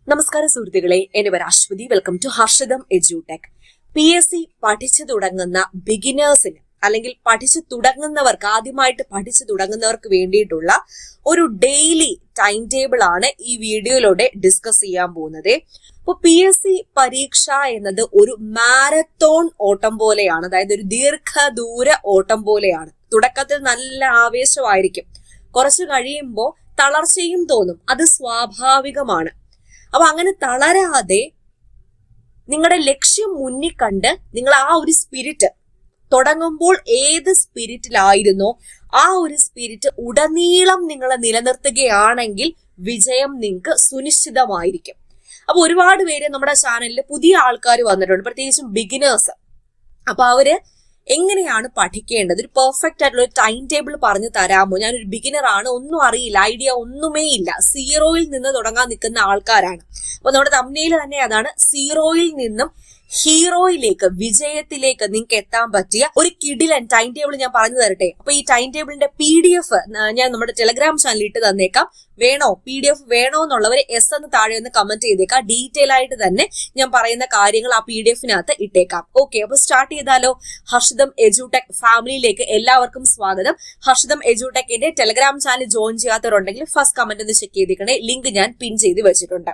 നമസ്കാരം സുഹൃത്തുക്കളെ, എന്റെ പേര് Aswathy. Welcome to Harshitham edutech. PSC പഠിച്ചു തുടങ്ങുന്ന ബിഗിനേഴ്സിന് അല്ലെങ്കിൽ ആദ്യമായിട്ട് പഠിച്ചു തുടങ്ങുന്നവർക്ക് വേണ്ടിയിട്ടുള്ള ഒരു ഡെയിലി ടൈം ടേബിൾ ആണ് ഈ വീഡിയോയിലൂടെ ഡിസ്കസ് ചെയ്യാൻ പോകുന്നത്. അപ്പൊ PSC പരീക്ഷ എന്നത് ഒരു മാരത്തോൺ ഓട്ടം പോലെയാണ്, അതായത് ഒരു ദീർഘദൂര ഓട്ടം പോലെയാണ്. തുടക്കത്തിൽ നല്ല ആവേശമായിരിക്കും, കുറച്ചു കഴിയുമ്പോൾ തളർച്ചയും തോന്നും, അത് സ്വാഭാവികമാണ്. അപ്പൊ അങ്ങനെ തളരാതെ നിങ്ങളുടെ ലക്ഷ്യം മുന്നിൽ കണ്ട് നിങ്ങൾ ആ ഒരു സ്പിരിറ്റ് തുടങ്ങുമ്പോൾ ഏത് സ്പിരിറ്റിലായിരുന്നോ ആ ഒരു സ്പിരിറ്റ് ഉടനീളം നിങ്ങൾ നിലനിർത്തുകയാണെങ്കിൽ വിജയം നിങ്ങൾക്ക് സുനിശ്ചിതമായിരിക്കും. അപ്പൊ ഒരുപാട് പേര് നമ്മുടെ ചാനലിൽ പുതിയ ആൾക്കാർ വന്നിട്ടുണ്ട്, പ്രത്യേകിച്ചും ബിഗിനേഴ്സ്. അപ്പൊ അവര് എങ്ങനെയാണ് പഠിക്കേണ്ടത്, ഒരു പെർഫെക്റ്റ് ആയിട്ടുള്ള ഒരു ടൈം ടേബിൾ പറഞ്ഞു തരാമോ? ഞാനൊരു ബിഗിനർ ആണ്, ഒന്നും അറിയില്ല, ഐഡിയ ഒന്നുമേ ഇല്ല, സീറോയിൽ നിന്ന് തുടങ്ങാൻ നിൽക്കുന്ന ആൾക്കാരാണ്. അപ്പൊ നമ്മുടെ തംബ്നെയിൽ തന്നെ അതാണ്, സീറോയിൽ നിന്നും ഹീറോയിലേക്ക്, വിജയത്തിലേക്ക് നിങ്ങൾക്ക് എത്താൻ പറ്റിയ ഒരു കിടിലൻ ടൈം ടേബിൾ ഞാൻ പറഞ്ഞു തരട്ടെ. അപ്പൊ ഈ ടൈം ടേബിളിന്റെ PDF ഞാൻ നമ്മുടെ ടെലഗ്രാം ചാനലിൽ ഇട്ട് തന്നേക്കാം. വേണോ, PDF വേണോ എന്നുള്ളവർ S എന്ന് താഴെ ഒന്ന് കമന്റ് ചെയ്തേക്കാം. ഡീറ്റെയിൽ ആയിട്ട് തന്നെ ഞാൻ പറയുന്ന കാര്യങ്ങൾ ആ PDF-നകത്ത് ഇട്ടേക്കാം. ഓക്കെ, അപ്പൊ സ്റ്റാർട്ട് ചെയ്താലോ? ഹർഷിതം എഡ്യൂടെക് ഫാമിലിയിലേക്ക് എല്ലാവർക്കും സ്വാഗതം. ഹർഷിതം എഡ്യൂടെക്കിന്റെ ടെലഗ്രാം ചാനൽ ജോയിൻ ചെയ്യാത്തവരുണ്ടെങ്കിൽ ഫസ്റ്റ് കമന്റ് ഒന്ന് ചെക്ക് ചെയ്തേക്കണേ, ലിങ്ക് ഞാൻ പിൻ ചെയ്ത് വെച്ചിട്ടുണ്ട്.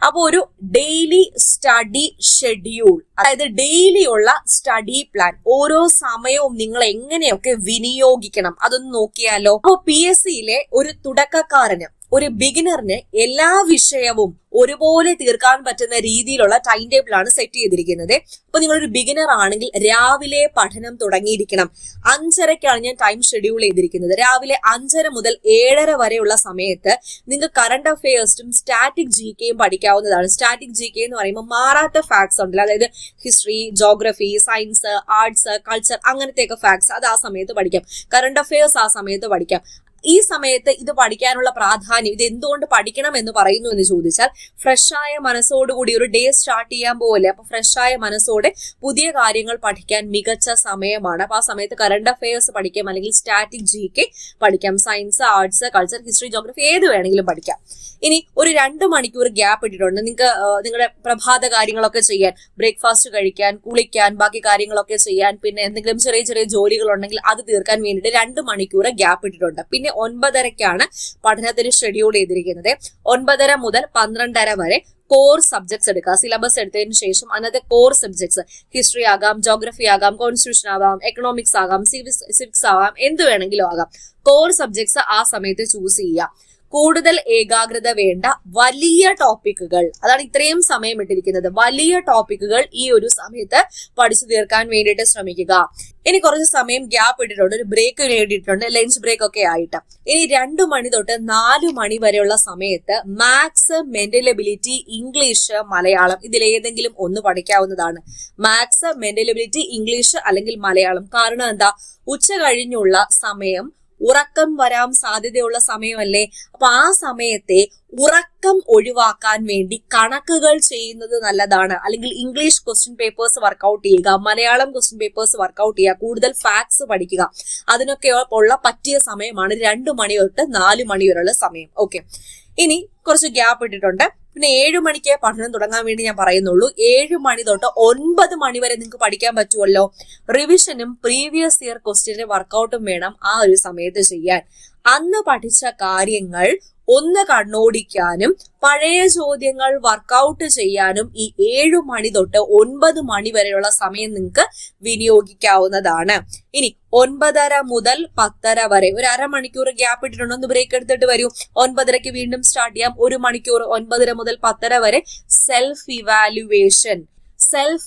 അപ്പൊ ഒരു ഡെയിലി സ്റ്റഡി ഷെഡ്യൂൾ, അതായത് ഡെയിലി ഉള്ള സ്റ്റഡി പ്ലാൻ, ഓരോ സമയവും നിങ്ങൾ എങ്ങനെയൊക്കെ വിനിയോഗിക്കണം അതൊന്ന് നോക്കിയാലോ. അപ്പൊ PSC-യിലെ ഒരു തുടക്കക്കാരന്, ഒരു ബിഗിനറിന് എല്ലാ വിഷയവും ഒരുപോലെ തീർക്കാൻ പറ്റുന്ന രീതിയിലുള്ള ടൈം ടേബിൾ ആണ് സെറ്റ് ചെയ്തിരിക്കുന്നത്. അപ്പൊ നിങ്ങളൊരു ബിഗിനർ ആണെങ്കിൽ രാവിലെ പഠനം തുടങ്ങിയിരിക്കണം. 5:30-ക്കാണ് ഞാൻ ടൈം ഷെഡ്യൂൾ ചെയ്തിരിക്കുന്നത്. രാവിലെ 5:30 മുതൽ 7:30 വരെയുള്ള സമയത്ത് നിങ്ങൾക്ക് കറണ്ട് അഫയേഴ്സും സ്റ്റാറ്റിക് GKയും പഠിക്കാവുന്നതാണ്. സ്റ്റാറ്റിക് GK എന്ന് പറയുമ്പോൾ മാറാത്ത ഫാക്ട്സ് ഉണ്ടല്ലോ, അതായത് history, geography, science, arts, culture, അങ്ങനത്തെയൊക്കെ ഫാക്ട്സ് അത് ആ സമയത്ത് പഠിക്കാം. കറണ്ട് അഫയേഴ്സ് ആ സമയത്ത് പഠിക്കാം. ഈ സമയത്ത് ഇത് പഠിക്കാനുള്ള പ്രാധാന്യം, ഇത് എന്തുകൊണ്ട് പഠിക്കണം എന്ന് പറയുന്നു എന്ന് ചോദിച്ചാൽ, ഫ്രഷായ മനസ്സോടുകൂടി ഒരു ഡേ സ്റ്റാർട്ട് ചെയ്യാൻ പോലെ, അപ്പൊ ഫ്രഷായ മനസ്സോടെ പുതിയ കാര്യങ്ങൾ പഠിക്കാൻ മികച്ച സമയമാണ്. അപ്പൊ ആ സമയത്ത് കറണ്ട് അഫയേഴ്സ് പഠിക്കാം, അല്ലെങ്കിൽ സ്റ്റാറ്റിക് GK പഠിക്കാം, science, arts, culture, history, geography ഏത് വേണമെങ്കിലും പഠിക്കാം. ഇനി ഒരു 2 മണിക്കൂർ ഗ്യാപ്പ് ഇട്ടിട്ടുണ്ട് നിങ്ങൾക്ക് നിങ്ങളുടെ പ്രഭാത കാര്യങ്ങളൊക്കെ ചെയ്യാൻ, ബ്രേക്ക്ഫാസ്റ്റ് കഴിക്കാൻ, കുളിക്കാൻ, ബാക്കി കാര്യങ്ങളൊക്കെ ചെയ്യാൻ, പിന്നെ എന്തെങ്കിലും ചെറിയ ചെറിയ ജോലികൾ ഉണ്ടെങ്കിൽ അത് തീർക്കാൻ വേണ്ടിയിട്ട് 2 മണിക്കൂർ ഗ്യാപ്പ് ഇട്ടിട്ടുണ്ട്. പിന്നെ 9:30-ക്കാണ് പഠനത്തിന് ഷെഡ്യൂൾ ചെയ്തിരിക്കുന്നത്. 9:30 മുതൽ 12:30 വരെ കോർ സബ്ജക്ട്സ് എടുക്കുക. സിലബസ് എടുത്തതിന് ശേഷം അന്നത്തെ കോർ സബ്ജക്ട്സ്, ഹിസ്റ്ററി ആകാം, ജോഗ്രഫി ആകാം, കോൺസ്റ്റിറ്റ്യൂഷൻ ആകാം, എക്കണോമിക്സ് ആകാം, സിവിക്സ് ആകാം, എന്ത് വേണമെങ്കിലും ആകാം. കോർ സബ്ജക്ട്സ് ആ സമയത്ത് ചൂസ് ചെയ്യുക. കൂടുതൽ ഏകാഗ്രത വേണ്ട വലിയ ടോപ്പിക്കുകൾ, അതാണ് ഇത്രയും സമയം ഇട്ടിരിക്കുന്നത്, വലിയ ടോപ്പിക്കുകൾ ഈ ഒരു സമയത്ത് പഠിച്ചു തീർക്കാൻ വേണ്ടിയിട്ട് ശ്രമിക്കുക. ഇനി കുറച്ച് സമയം ഗ്യാപ്പ് ഇട്ടിട്ടുണ്ട്, ഒരു ബ്രേക്ക് നേടിയിട്ടുണ്ട്, ലഞ്ച് ബ്രേക്ക് ഒക്കെ ആയിട്ട്. ഇനി 2 മണി തൊട്ട് 4 മണി വരെയുള്ള സമയത്ത് maths, mental ability, English, Malayalam, ഇതിലേതെങ്കിലും ഒന്ന് പഠിക്കാവുന്നതാണ്. മാത്സ്, മെന്റൽ എബിലിറ്റി, ഇംഗ്ലീഷ് അല്ലെങ്കിൽ മലയാളം. കാരണം എന്താ, ഉച്ച കഴിഞ്ഞുള്ള സമയം ഉറക്കം വരാൻ സാധ്യതയുള്ള സമയമല്ലേ. അപ്പൊ ആ സമയത്തെ ഉറക്കം ഒഴിവാക്കാൻ വേണ്ടി കണക്കുകൾ ചെയ്യുന്നത് നല്ലതാണ്. അല്ലെങ്കിൽ ഇംഗ്ലീഷ് ക്വസ്റ്റ്യൻ പേപ്പേഴ്സ് വർക്കൗട്ട് ചെയ്യുക, മലയാളം ക്വസ്റ്റ്യൻ പേപ്പേഴ്സ് വർക്കൗട്ട് ചെയ്യുക, കൂടുതൽ ഫാക്ട്സ് പഠിക്കുക. അതിനൊക്കെ ഉള്ള പറ്റിയ സമയമാണ് 2 മണി തൊട്ട് 4 മണി വരെയുള്ള സമയം. ഓക്കെ, ഇനി കുറച്ച് ഗ്യാപ്പ് ഇട്ടിട്ടുണ്ട്. പിന്നെ 7 മണിക്ക് പഠനം തുടങ്ങാൻ വേണ്ടി ഞാൻ പറയുന്നുള്ളൂ. 7 മണി തൊട്ട് 9 മണി വരെ നിങ്ങൾക്ക് പഠിക്കാൻ പറ്റുമല്ലോ. റിവിഷനും പ്രീവിയസ് ഇയർ ക്വസ്റ്റ്യന്റെ വർക്കൗട്ടും വേണം ആ ഒരു സമയത്ത് ചെയ്യാൻ. അന്ന് പഠിച്ച കാര്യങ്ങൾ ഒന്ന് കണ്ണോടിക്കാനും പഴയ ചോദ്യങ്ങൾ വർക്കൗട്ട് ചെയ്യാനും ഈ 7 മണി തൊട്ട് 9 മണി വരെയുള്ള സമയം നിങ്ങൾക്ക് വിനിയോഗിക്കാവുന്നതാണ്. ഇനി 9:30 മുതൽ 10:30 വരെ ഒരു അരമണിക്കൂർ ഗ്യാപ്പ് ഇട്ടിട്ടുണ്ട്, ഒന്ന് ബ്രേക്ക് എടുത്തിട്ട് വരൂ. 9:30-ക്ക് വീണ്ടും സ്റ്റാർട്ട് ചെയ്യാം. 1 മണിക്കൂർ 9:30 മുതൽ 10:30 വരെ സെൽഫ്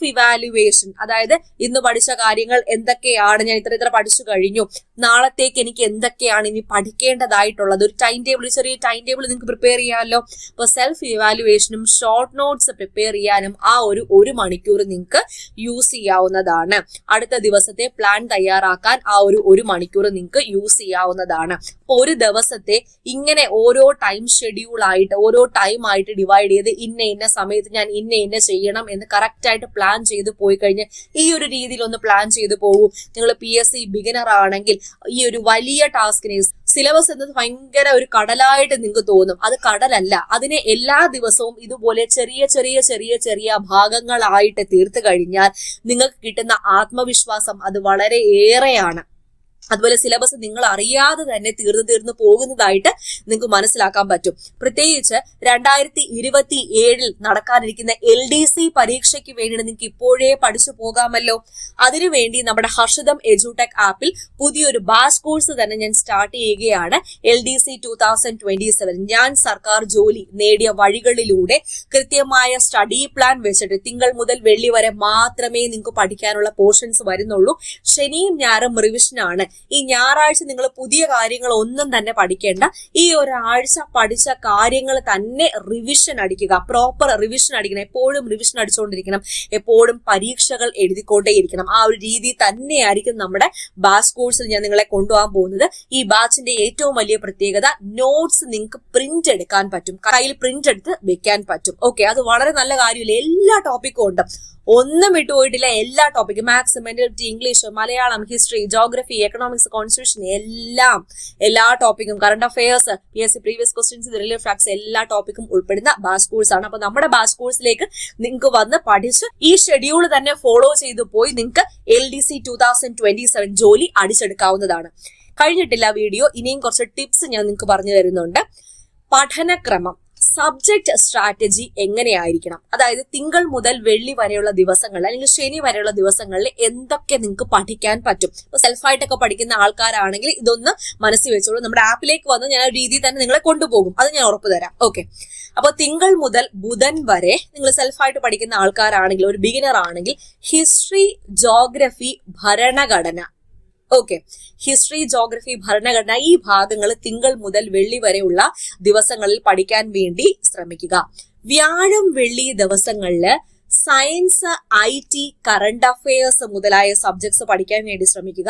ഇവാലുവേഷൻ, അതായത് ഇന്ന് പഠിച്ച കാര്യങ്ങൾ എന്തൊക്കെയാണ്, ഞാൻ ഇത്ര പഠിച്ചു കഴിഞ്ഞു, നാളത്തേക്ക് എനിക്ക് എന്തൊക്കെയാണ് ഇനി പഠിക്കേണ്ടതായിട്ടുള്ളത്, ഒരു ടൈം ടേബിൾ, ചെറിയ ടൈം ടേബിൾ നിങ്ങൾക്ക് പ്രിപ്പയർ ചെയ്യാമല്ലോ. അപ്പൊ സെൽഫ് ഇവാലുവേഷനും ഷോർട്ട് നോട്ട്സ് പ്രിപ്പയർ ചെയ്യാനും ആ ഒരു 1 മണിക്കൂർ നിങ്ങൾക്ക് യൂസ് ചെയ്യാവുന്നതാണ്. അടുത്ത ദിവസത്തെ പ്ലാൻ തയ്യാറാക്കാൻ ആ ഒരു 1 മണിക്കൂർ നിങ്ങൾക്ക് യൂസ് ചെയ്യാവുന്നതാണ്. അപ്പൊ ഒരു ദിവസത്തെ ഇങ്ങനെ ഓരോ ടൈം ഷെഡ്യൂൾ ആയിട്ട്, ഓരോ ടൈം ആയിട്ട് ഡിവൈഡ് ചെയ്ത് ഇന്ന സമയത്ത് ഞാൻ ഇന്ന ചെയ്യണം എന്ന് കറക്റ്റ് ആയിട്ട് പ്ലാൻ ചെയ്ത് പോയി കഴിഞ്ഞ് ഈ ഒരു രീതിയിൽ ഒന്ന് പ്ലാൻ ചെയ്ത് പോകൂ. നിങ്ങൾ PSC ബിഗിനർ ആണെങ്കിൽ ഈ ഒരു വലിയ ടാസ്കിനെ, സിലബസ് എന്നത് ഭയങ്കര ഒരു കടലായിട്ട് നിങ്ങൾക്ക് തോന്നും. അത് കടലല്ല. അതിനെ എല്ലാ ദിവസവും ഇതുപോലെ ചെറിയ ചെറിയ ചെറിയ ചെറിയ ഭാഗങ്ങളായിട്ട് തീർത്തു കഴിഞ്ഞാൽ നിങ്ങൾക്ക് കിട്ടുന്ന ആത്മവിശ്വാസം അത് വളരെ ഏറെയാണ്. അതുപോലെ സിലബസ് നിങ്ങൾ അറിയാതെ തന്നെ തീർന്നു പോകുന്നതായിട്ട് നിങ്ങൾക്ക് മനസ്സിലാക്കാൻ പറ്റും. പ്രത്യേകിച്ച് 2027 നടക്കാനിരിക്കുന്ന LDC പരീക്ഷയ്ക്ക് വേണ്ടി നിങ്ങൾക്ക് ഇപ്പോഴേ പഠിച്ചു പോകാമല്ലോ. അതിനുവേണ്ടി നമ്മുടെ ഹർഷിതം എഡ്യൂടെക് ആപ്പിൽ പുതിയൊരു ബാച്ച് കോഴ്സ് തന്നെ ഞാൻ സ്റ്റാർട്ട് ചെയ്യുകയാണ്. LDC 2027 ഞാൻ സർക്കാർ ജോലി നേടിയ വഴികളിലൂടെ കൃത്യമായ സ്റ്റഡി പ്ലാൻ വെച്ചിട്ട് തിങ്കൾ മുതൽ വെള്ളി വരെ മാത്രമേ നിങ്ങൾക്ക് പഠിക്കാനുള്ള പോർഷൻസ് വരുന്നുള്ളൂ. ശനിയും ഞായറും റിവിഷനാണ്. ഈ ഞായറാഴ്ച നിങ്ങൾ പുതിയ കാര്യങ്ങൾ ഒന്നും തന്നെ പഠിക്കേണ്ട. ഈ ഒരാഴ്ച പഠിച്ച കാര്യങ്ങൾ തന്നെ റിവിഷൻ അടിക്കുക. പ്രോപ്പർ റിവിഷൻ അടിക്കണം. എപ്പോഴും റിവിഷൻ അടിച്ചുകൊണ്ടിരിക്കണം. എപ്പോഴും പരീക്ഷകൾ എഴുതിക്കൊണ്ടേയിരിക്കണം. ആ ഒരു രീതി തന്നെയായിരിക്കും നമ്മുടെ ബാച്ച് കോഴ്സിൽ ഞാൻ നിങ്ങളെ കൊണ്ടുപോകാൻ പോകുന്നത്. ഈ ബാച്ചിന്റെ ഏറ്റവും വലിയ പ്രത്യേകത നോട്ട്സ് നിങ്ങൾക്ക് പ്രിന്റ് എടുക്കാൻ പറ്റും. കയ്യിൽ പ്രിന്റ് എടുത്ത് വെക്കാൻ പറ്റും. ഓക്കെ, അത് വളരെ നല്ല കാര്യമില്ല. എല്ലാ ടോപ്പിക്കും ഉണ്ട്. ഒന്നും വിട്ടുപോയിട്ടില്ല. എല്ലാ ടോപ്പിക്കും, maths, mentality, English, Malayalam, history, geography, economics, constitution, എല്ലാ ടോപ്പിക്കും, current affairs, PSC previous questions, related facts, എല്ലാ ടോപ്പിക്കും ഉൾപ്പെടുന്ന ബാച്ച് കോഴ്സ് ആണ്. അപ്പൊ നമ്മുടെ ബാച്ച് കോഴ്സിലേക്ക് നിങ്ങൾക്ക് വന്ന് പഠിച്ച് ഈ ഷെഡ്യൂൾ തന്നെ ഫോളോ ചെയ്തു പോയി നിങ്ങൾക്ക് LDC 2027 ജോലി അടിച്ചെടുക്കാവുന്നതാണ്. കഴിഞ്ഞിട്ടില്ല വീഡിയോ. ഇനിയും കുറച്ച് ടിപ്സ് ഞാൻ നിങ്ങൾക്ക് പറഞ്ഞു തരുന്നുണ്ട്. പഠനക്രമം, സബ്ജക്ട് സ്ട്രാറ്റജി എങ്ങനെയായിരിക്കണം, അതായത് തിങ്കൾ മുതൽ വെള്ളി വരെയുള്ള ദിവസങ്ങളിൽ അല്ലെങ്കിൽ ശനി വരെയുള്ള ദിവസങ്ങളിൽ എന്തൊക്കെ നിങ്ങൾക്ക് പഠിക്കാൻ പറ്റും. സെൽഫായിട്ടൊക്കെ പഠിക്കുന്ന ആൾക്കാരാണെങ്കിൽ ഇതൊന്ന് മനസ്സിൽ വെച്ചോളൂ. നമ്മുടെ ആപ്പിലേക്ക് വന്ന് ഞാൻ ഒരു രീതിയിൽ തന്നെ നിങ്ങളെ കൊണ്ടുപോകും. അത് ഞാൻ ഉറപ്പ് തരാം. ഓക്കെ, അപ്പൊ തിങ്കൾ മുതൽ ബുധൻ വരെ നിങ്ങൾ സെൽഫായിട്ട് പഠിക്കുന്ന ആൾക്കാരാണെങ്കിൽ, ഒരു ബിഗിനർ ആണെങ്കിൽ ഹിസ്റ്ററി, ജോഗ്രഫി, ഭരണഘടന, ഓക്കെ, ഹിസ്റ്ററി, ജോഗ്രഫി, ഭരണഘടന, ഈ ഭാഗങ്ങൾ തിങ്കൾ മുതൽ വെള്ളി വരെയുള്ള ദിവസങ്ങളിൽ പഠിക്കാൻ വേണ്ടി ശ്രമിക്കുക. വ്യാഴം, വെള്ളി ദിവസങ്ങളിൽ സയൻസ്, IT, കറണ്ട് അഫയേഴ്സ് മുതലായ സബ്ജക്ട്സ് പഠിക്കാൻ വേണ്ടി ശ്രമിക്കുക.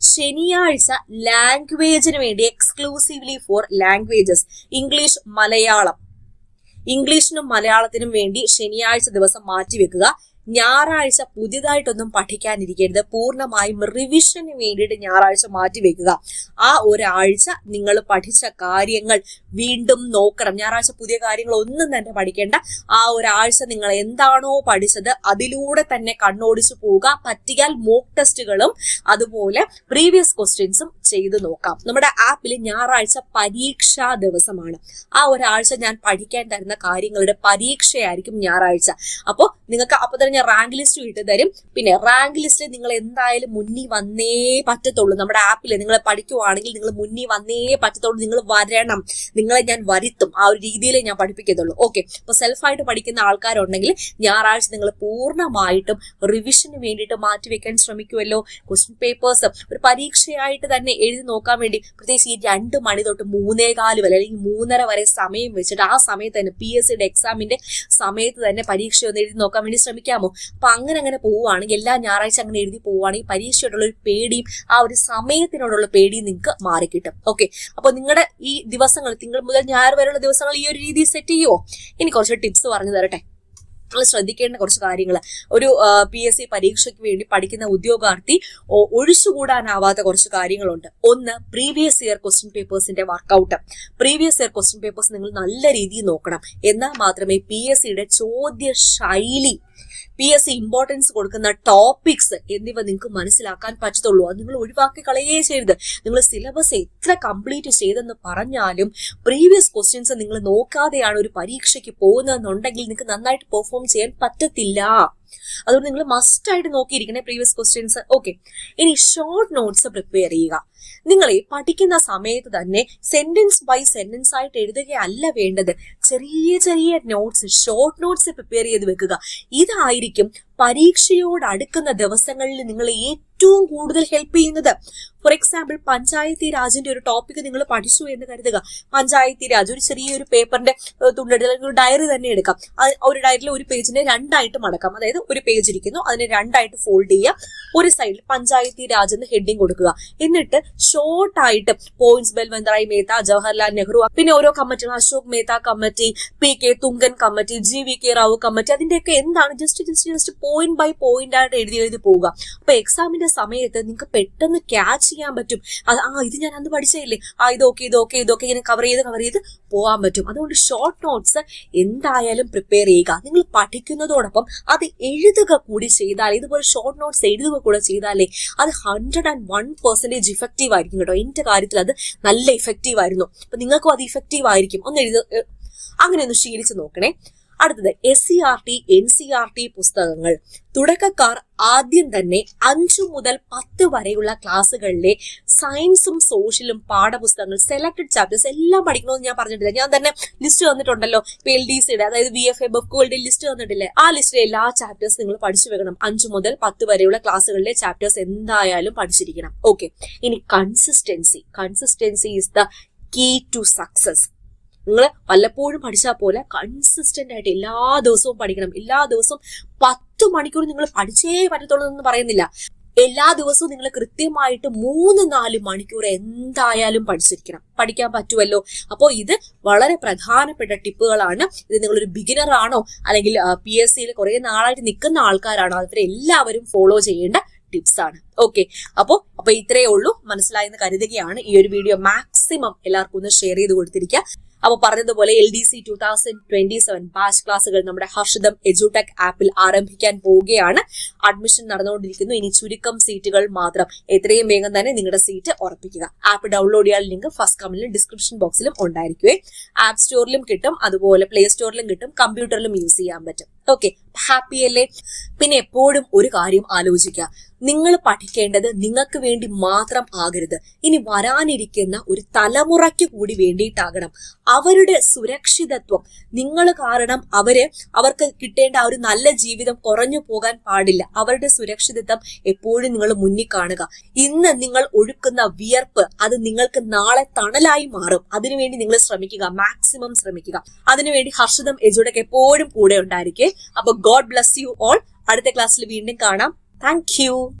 ശനിയാഴ്ച ലാംഗ്വേജിന് വേണ്ടി exclusively for languages, English, Malayalam, ഇംഗ്ലീഷിനും മലയാളത്തിനും വേണ്ടി ശനിയാഴ്ച ദിവസം മാറ്റിവെക്കുക. ഞായറാഴ്ച പുതിയതായിട്ടൊന്നും പഠിക്കാനിരിക്കരുത്. പൂർണ്ണമായും റിവിഷന് വേണ്ടിയിട്ട് ഞായറാഴ്ച മാറ്റിവെക്കുക. ആ ഒരാഴ്ച നിങ്ങൾ പഠിച്ച കാര്യങ്ങൾ വീണ്ടും നോക്കണം. ഞായറാഴ്ച പുതിയ കാര്യങ്ങൾ ഒന്നും തന്നെ പഠിക്കേണ്ട. ആ ഒരാഴ്ച നിങ്ങൾ എന്താണോ പഠിച്ചത് അതിലൂടെ തന്നെ കണ്ണോടിച്ചു പോവുക. പറ്റിയാൽ മോക്ക് ടെസ്റ്റുകളും അതുപോലെ പ്രീവിയസ് ക്വസ്റ്റ്യൻസും ചെയ്തു നോക്കാം. നമ്മുടെ ആപ്പിൽ ഞായറാഴ്ച പരീക്ഷാ ദിവസമാണ്. ആ ഒരാഴ്ച ഞാൻ പഠിക്കാൻ തരുന്ന കാര്യങ്ങളുടെ പരീക്ഷയായിരിക്കും ഞായറാഴ്ച. അപ്പോൾ നിങ്ങൾക്ക് അപ്പൊ തന്നെ റാങ്ക് ലിസ്റ്റ് ഇട്ട് തരും. പിന്നെ റാങ്ക് ലിസ്റ്റ് നിങ്ങൾ എന്തായാലും മുന്നിൽ വന്നേ പറ്റത്തുള്ളൂ. നമ്മുടെ ആപ്പിൽ നിങ്ങൾ പഠിക്കുവാണെങ്കിൽ നിങ്ങൾ മുന്നിൽ വന്നേ പറ്റത്തുള്ളൂ. നിങ്ങൾ വരണം, നിങ്ങളെ ഞാൻ വരുത്തും. ആ ഒരു രീതിയിലേ ഞാൻ പഠിപ്പിക്കത്തുള്ളൂ. ഓക്കെ, അപ്പൊ സെൽഫായിട്ട് പഠിക്കുന്ന ആൾക്കാരുണ്ടെങ്കിൽ ഞായറാഴ്ച നിങ്ങൾ പൂർണ്ണമായിട്ടും റിവിഷന് വേണ്ടിയിട്ട് മാറ്റിവെക്കാൻ ശ്രമിക്കുമല്ലോ. ക്വസ്റ്റ്യൻ പേപ്പേഴ്സ് ഒരു പരീക്ഷയായിട്ട് തന്നെ എഴുതി നോക്കാൻ വേണ്ടി പ്രത്യേകിച്ച് ഈ 2 മണി തൊട്ട് 3:15 വരെ അല്ലെങ്കിൽ 3:30 വരെ സമയം വെച്ചിട്ട് ആ സമയത്ത് തന്നെ PSCയുടെ എക്സാമിന്റെ സമയത്ത് തന്നെ പരീക്ഷ ഒന്ന് എഴുതി നോക്കാൻ വേണ്ടി ശ്രമിക്കാമോ? അപ്പൊ അങ്ങനെ പോവുകയാണെങ്കിൽ, എല്ലാ ഞായറാഴ്ച അങ്ങനെ എഴുതി പോവുകയാണെങ്കിൽ പരീക്ഷയോടുള്ള ഒരു പേടിയും ആ ഒരു സമയത്തിനോടുള്ള പേടിയും നിങ്ങൾക്ക് മാറിക്കിട്ടും. ഓക്കെ, അപ്പൊ നിങ്ങളുടെ ഈ ദിവസങ്ങൾ തിങ്കൾ മുതൽ ഞായർ വരെയുള്ള ദിവസങ്ങൾ ഈ ഒരു രീതിയിൽ സെറ്റ് ചെയ്യുമോ? ഇനി കുറച്ച് ടിപ്സ് പറഞ്ഞു തരട്ടെ. നിങ്ങൾ ശ്രദ്ധിക്കേണ്ട കുറച്ച് കാര്യങ്ങൾ. ഒരു PSC പരീക്ഷയ്ക്ക് വേണ്ടി പഠിക്കുന്ന ഉദ്യോഗാർത്ഥി ഒഴിച്ചുകൂടാനാവാത്ത കുറച്ച് കാര്യങ്ങളുണ്ട്. ഒന്ന്, പ്രീവിയസ് ഇയർ ക്വസ്റ്റ്യൻ പേപ്പേഴ്സിന്റെ workout. Previous year question papers നിങ്ങൾ നല്ല രീതിയിൽ നോക്കണം. എന്നാൽ മാത്രമേ PSCയുടെ ചോദ്യ ശൈലി, PSC ഇമ്പോർട്ടൻസ് കൊടുക്കുന്ന ടോപ്പിക്സ് എന്നിവ നിങ്ങൾക്ക് മനസ്സിലാക്കാൻ പറ്റത്തുള്ളൂ. അത് നിങ്ങൾ ഒഴിവാക്കി കളയേ ചെയ്യരുത്. നിങ്ങൾ സിലബസ് എത്ര കംപ്ലീറ്റ് ചെയ്തെന്ന് പറഞ്ഞാലും പ്രീവിയസ് ക്വസ്റ്റ്യൻസ് നിങ്ങൾ നോക്കാതെയാണ് ഒരു പരീക്ഷയ്ക്ക് പോകുന്നതെന്നുണ്ടെങ്കിൽ നിങ്ങൾക്ക് നന്നായിട്ട് പെർഫോം ചെയ്യാൻ പറ്റത്തില്ല. അതുകൊണ്ട് നിങ്ങൾ മസ്റ്റ് ആയിട്ട് നോക്കിയിരിക്കണേ പ്രീവിയസ് ക്വസ്റ്റ്യൻസ്. ഓക്കെ, ഇനി ഷോർട്ട് നോട്ട്സ് പ്രിപ്പയർ ചെയ്യുക. നിങ്ങൾ പഠിക്കുന്ന സമയത്ത് തന്നെ സെന്റൻസ് ബൈ സെന്റൻസ് ആയിട്ട് എഴുതുകയല്ല വേണ്ടത്. ചെറിയ ചെറിയ നോട്ട്സ്, ഷോർട്ട് നോട്ട്സ് പ്രിപ്പയർ ചെയ്ത് വെക്കുക. ഇതായിരിക്കും പരീക്ഷയോട് അടുക്കുന്ന ദിവസങ്ങളിൽ നിങ്ങൾ ഏറ്റവും കൂടുതൽ ഹെൽപ്പ് ചെയ്യുന്നത്. ഫോർ എക്സാമ്പിൾ, പഞ്ചായത്തി രാജിന്റെ ഒരു ടോപ്പിക് നിങ്ങൾ പഠിച്ചു എന്ന് കരുതുക. പഞ്ചായത്തി രാജ് ഒരു ചെറിയൊരു പേപ്പറിന്റെ തുണ്ടെടുത്ത് അല്ലെങ്കിൽ ഒരു ഡയറി തന്നെ എടുക്കാം. ഒരു ഡയറിയിൽ ഒരു പേജിനെ 2ആയിട്ട് മടക്കാം. അതായത് ഒരു പേജ് ഇരിക്കുന്നു, അതിനെ 2ആയിട്ട് ഫോൾഡ് ചെയ്യുക. ഒരു സൈഡിൽ പഞ്ചായത്തി രാജ് എന്ന് ഹെഡിങ് കൊടുക്കുക. എന്നിട്ട് ഷോർട്ടായിട്ട് പോയിന്റ്സ് ബൽവന്തറായി മേത്ത, ജവഹർലാൽ നെഹ്റു, പിന്നെ ഓരോ കമ്മിറ്റികൾ, Ashok Mehta committee, PK Thungon committee, GVK Rao committee, അതിന്റെയൊക്കെ എന്താണ് ജസ്റ്റ് പോയിന്റ് ബൈ പോയിന്റ് ആയിട്ട് എഴുതി പോവുക. അപ്പൊ എക്സാമിന്റെ സമയത്ത് നിങ്ങൾക്ക് പെട്ടെന്ന് ക്യാച്ച് ചെയ്യാൻ പറ്റും. ഇത് ഞാൻ അന്ന് പഠിച്ചില്ലേ, ഇതൊക്കെ ഇങ്ങനെ കവർ ചെയ്ത് പോകാൻ പറ്റും. അതുകൊണ്ട് ഷോർട്ട് നോട്ട്സ് എന്തായാലും പ്രിപ്പയർ ചെയ്യുക. നിങ്ങൾ പഠിക്കുന്നതോടൊപ്പം അത് എഴുതുക കൂടി ചെയ്താൽ, ഇതുപോലെ ഷോർട്ട് നോട്ട്സ് എഴുതുക കൂടെ ചെയ്താലേ അത് 101% ഇഫക്റ്റീവ് ആയിരിക്കും കേട്ടോ. എന്റെ കാര്യത്തിൽ അത് നല്ല ഇഫക്റ്റീവ് ആയിരുന്നു. അപ്പൊ നിങ്ങൾക്കും അത് ഇഫക്റ്റീവ് ആയിരിക്കും. അങ്ങനെ ഒന്ന് ശീലിച്ച് നോക്കണേ. അടുത്തത് SCERT NCERT പുസ്തകങ്ങൾ. തുടക്കക്കാർ ആദ്യം തന്നെ 5 മുതൽ 10 വരെയുള്ള ക്ലാസ്സുകളിലെ സയൻസും സോഷ്യലും പാഠപുസ്തകങ്ങൾ സെലക്ടഡ് ചാപ്റ്റേഴ്സ് എല്ലാം പഠിക്കണമെന്ന് ഞാൻ പറഞ്ഞിട്ടില്ല. ഞാൻ തന്നെ ലിസ്റ്റ് തന്നിട്ടുണ്ടല്ലോ. LDCയുടെ അതായത് VFA ബുക്കുകളുടെ ലിസ്റ്റ് തന്നിട്ടില്ലേ, ആ ലിസ്റ്റിലെ എല്ലാ ചാപ്റ്റേഴ്സ് നിങ്ങൾ പഠിച്ചു വെക്കണം. 5 മുതൽ 10 വരെയുള്ള ക്ലാസ്സുകളിലെ ചാപ്റ്റേഴ്സ് എന്തായാലും പഠിച്ചിരിക്കണം. ഓക്കെ, ഇനി consistency is the key to success. നിങ്ങൾ വല്ലപ്പോഴും പഠിച്ചാൽ പോലെ കൺസിസ്റ്റന്റ് ആയിട്ട് എല്ലാ ദിവസവും പഠിക്കണം. എല്ലാ ദിവസവും 10 മണിക്കൂർ നിങ്ങൾ പഠിച്ചേ പറ്റത്തുള്ളൂ എന്ന് പറയുന്നില്ല. എല്ലാ ദിവസവും നിങ്ങൾ കൃത്യമായിട്ട് 3-4 മണിക്കൂർ എന്തായാലും പഠിക്കാൻ പറ്റുമല്ലോ. അപ്പോൾ ഇത് വളരെ പ്രധാനപ്പെട്ട ടിപ്പുകളാണ്. ഇത് നിങ്ങളൊരു ബിഗിനർ ആണോ അല്ലെങ്കിൽ PSCയിൽ കുറെ നാളായിട്ട് നിൽക്കുന്ന ആൾക്കാരാണോ, അവരെല്ലാവരും ഫോളോ ചെയ്യേണ്ട ടിപ്സ് ആണ്. ഓക്കെ, അപ്പൊ ഇത്രയേ ഉള്ളൂ. മനസ്സിലായെന്ന് കരുതുകയാണ്. ഈ ഒരു വീഡിയോ മാക്സിമം എല്ലാവർക്കും ഒന്ന് ഷെയർ ചെയ്ത് കൊടുത്തിരിക്കുക. അപ്പൊ പറഞ്ഞതുപോലെ LDC 2027 ബാച്ച് ക്ലാസ്സുകൾ നമ്മുടെ ഹർഷിതം എഡ്യൂടെക് ആപ്പിൽ ആരംഭിക്കാൻ പോവുകയാണ്. അഡ്മിഷൻ നടന്നുകൊണ്ടിരിക്കുന്നു. ഇനി ചുരുക്കം സീറ്റുകൾ മാത്രം. എത്രയും വേഗം തന്നെ നിങ്ങളുടെ സീറ്റ് ഉറപ്പിക്കുക. ആപ്പ് ഡൗൺലോഡ് ചെയ്യാൻ ലിങ്ക് ഫസ്റ്റ് കമന്റിലും ഡിസ്ക്രിപ്ഷൻ ബോക്സിലും ഉണ്ടായിരിക്കുവേ. ആപ്പ് സ്റ്റോറിലും കിട്ടും, അതുപോലെ പ്ലേ സ്റ്റോറിലും കിട്ടും, കമ്പ്യൂട്ടറിലും യൂസ് ചെയ്യാൻ പറ്റും. ഓക്കെ, ഹാപ്പി അല്ലേ? പിന്നെ എപ്പോഴും ഒരു കാര്യം ആലോചിക്കുക, നിങ്ങൾ പഠിക്കേണ്ടത് നിങ്ങൾക്ക് വേണ്ടി മാത്രം ആകരുത്. ഇനി വരാനിരിക്കുന്ന ഒരു തലമുറയ്ക്ക് കൂടി വേണ്ടിയിട്ടാകണം. അവരുടെ സുരക്ഷിതത്വം, നിങ്ങൾ കാരണം അവർക്ക് കിട്ടേണ്ട ആ ഒരു നല്ല ജീവിതം കുറഞ്ഞു പോകാൻ പാടില്ല. അവരുടെ സുരക്ഷിതത്വം എപ്പോഴും നിങ്ങൾ മുന്നിൽ കാണുക. ഇന്ന് നിങ്ങൾ ഒഴുക്കുന്ന വിയർപ്പ് അത് നിങ്ങൾക്ക് നാളെ തണലായി മാറും. അതിനുവേണ്ടി നിങ്ങൾ ശ്രമിക്കുക, മാക്സിമം ശ്രമിക്കുക. അതിനുവേണ്ടി ഹർഷിതം എഡ്യൂടെക് എപ്പോഴും കൂടെ ഉണ്ടായിരിക്കേ. അപ്പൊ ഗോഡ് ബ്ലസ് യു ഓൾ. അടുത്ത ക്ലാസ്സിൽ വീണ്ടും കാണാം. Thank you.